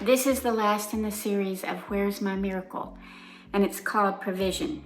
This is the last in the series of Where's My Miracle? And it's called Provision.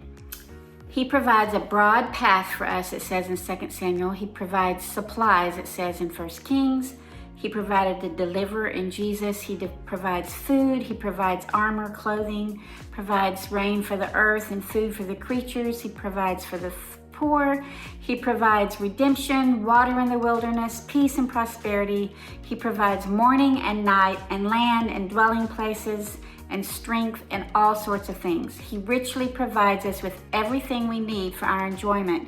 He provides a broad path for us, it says in 2 Samuel. He provides supplies, it says in 1 Kings. He provided the deliverer in Jesus. He provides food. He provides armor, clothing, provides rain for the earth and food for the creatures. He provides for the poor. He provides redemption, water in the wilderness, peace and prosperity. He provides morning and night and land and dwelling places and strength and all sorts of things. He richly provides us with everything we need for our enjoyment,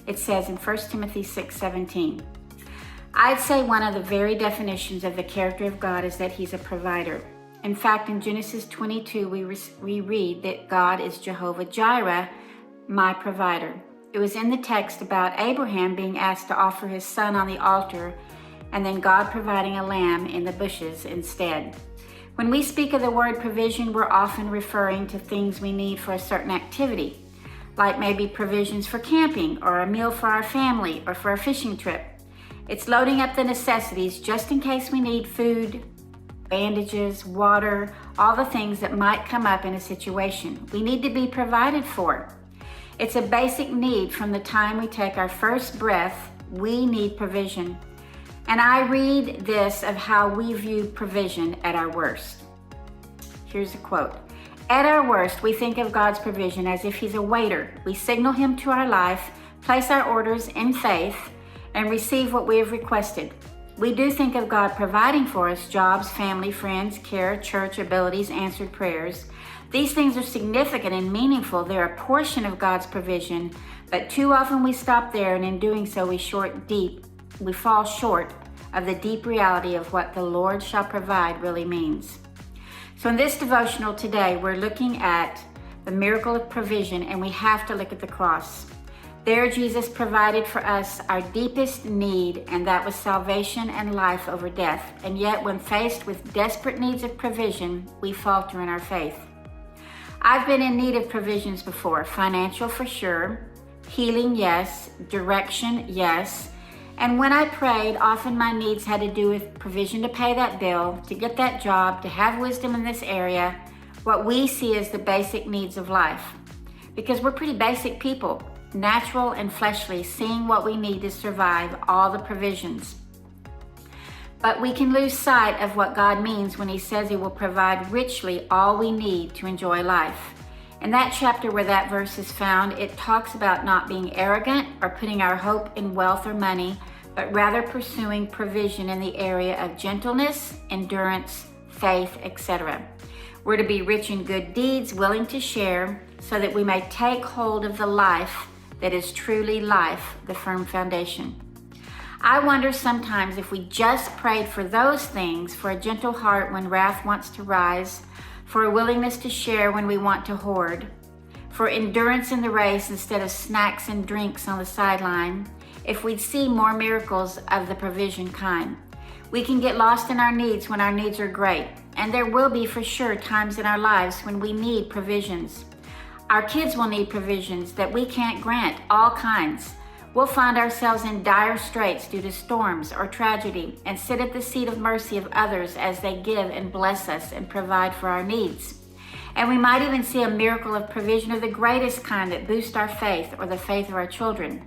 it says in 1 Timothy 6:17. I'd say one of the very definitions of the character of God is that he's a provider. In fact, in Genesis 22, we read that God is Jehovah Jireh, my provider. It was in the text about Abraham being asked to offer his son on the altar and then God providing a lamb in the bushes instead. When we speak of the word provision, we're often referring to things we need for a certain activity, like maybe provisions for camping or a meal for our family or for a fishing trip. It's loading up the necessities just in case we need food, bandages, water, all the things that might come up in a situation. We need to be provided for. It's a basic need from the time we take our first breath. We need provision. And I read this of how we view provision at our worst. Here's a quote. At our worst, we think of God's provision as if he's a waiter. We signal him to our life, place our orders in faith, and receive what we have requested. We do think of God providing for us jobs, family, friends, care, church, abilities, answered prayers. These things are significant and meaningful. They're a portion of God's provision, but too often we stop there, and in doing so, we fall short of the deep reality of what the Lord shall provide really means. So in this devotional today, we're looking at the miracle of provision, and we have to look at the cross. There, Jesus provided for us our deepest need, and that was salvation and life over death. And yet, when faced with desperate needs of provision, we falter in our faith. I've been in need of provisions before, financial for sure, healing, yes, direction, yes. And when I prayed, often my needs had to do with provision to pay that bill, to get that job, to have wisdom in this area, what we see as the basic needs of life. Because we're pretty basic people, natural and fleshly, seeing what we need to survive all the provisions. But we can lose sight of what God means when he says he will provide richly all we need to enjoy life. In that chapter where that verse is found, it talks about not being arrogant or putting our hope in wealth or money, but rather pursuing provision in the area of gentleness, endurance, faith, etc. We're to be rich in good deeds, willing to share, so that we may take hold of the life that is truly life, the firm foundation. I wonder sometimes if we just prayed for those things, for a gentle heart when wrath wants to rise, for a willingness to share when we want to hoard, for endurance in the race instead of snacks and drinks on the sideline, if we'd see more miracles of the provision kind. We can get lost in our needs when our needs are great, and there will be for sure times in our lives when we need provisions. Our kids will need provisions that we can't grant, all kinds. We'll find ourselves in dire straits due to storms or tragedy and sit at the seat of mercy of others as they give and bless us and provide for our needs. And we might even see a miracle of provision of the greatest kind that boosts our faith or the faith of our children.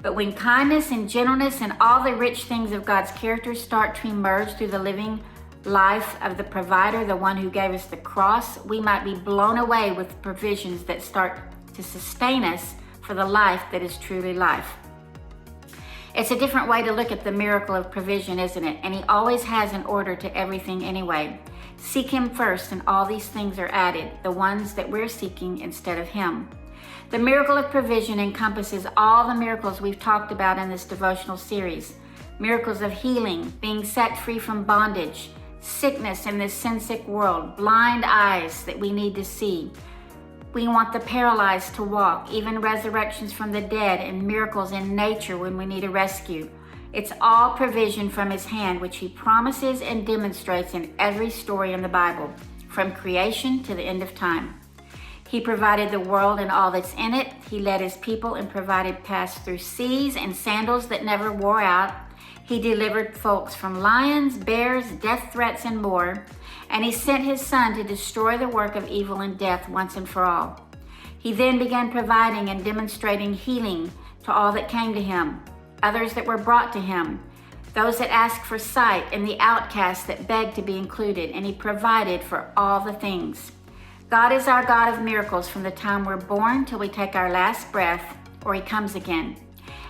But when kindness and gentleness and all the rich things of God's character start to emerge through the living life of the provider, the one who gave us the cross, we might be blown away with provisions that start to sustain us for the life that is truly life. It's a different way to look at the miracle of provision, isn't it? And he always has an order to everything anyway. Seek him first, and all these things are added, the ones that we're seeking instead of him. The miracle of provision encompasses all the miracles we've talked about in this devotional series. Miracles of healing, being set free from bondage, sickness in this sin-sick world, blind eyes that we need to see. We want the paralyzed to walk, even resurrections from the dead and miracles in nature when we need a rescue. It's all provision from his hand, which he promises and demonstrates in every story in the Bible, from creation to the end of time. He provided the world and all that's in it. He led his people and provided paths through seas and sandals that never wore out. He delivered folks from lions, bears, death threats, and more. And he sent his Son to destroy the work of evil and death once and for all. He then began providing and demonstrating healing to all that came to him, others that were brought to him, those that asked for sight, and the outcasts that begged to be included, and he provided for all the things. God is our God of miracles from the time we're born till we take our last breath or he comes again.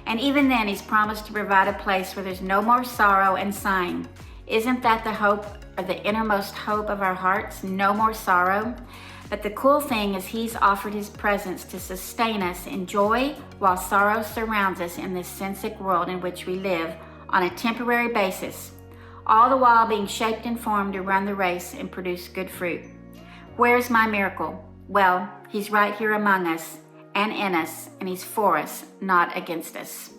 And even then, he's promised to provide a place where there's no more sorrow and sighing. Isn't that the hope, or the innermost hope of our hearts? No more sorrow. But the cool thing is he's offered his presence to sustain us in joy while sorrow surrounds us in this sin-sick world in which we live on a temporary basis, all the while being shaped and formed to run the race and produce good fruit. Where's my miracle? Well, he's right here among us and in us, and he's for us, not against us.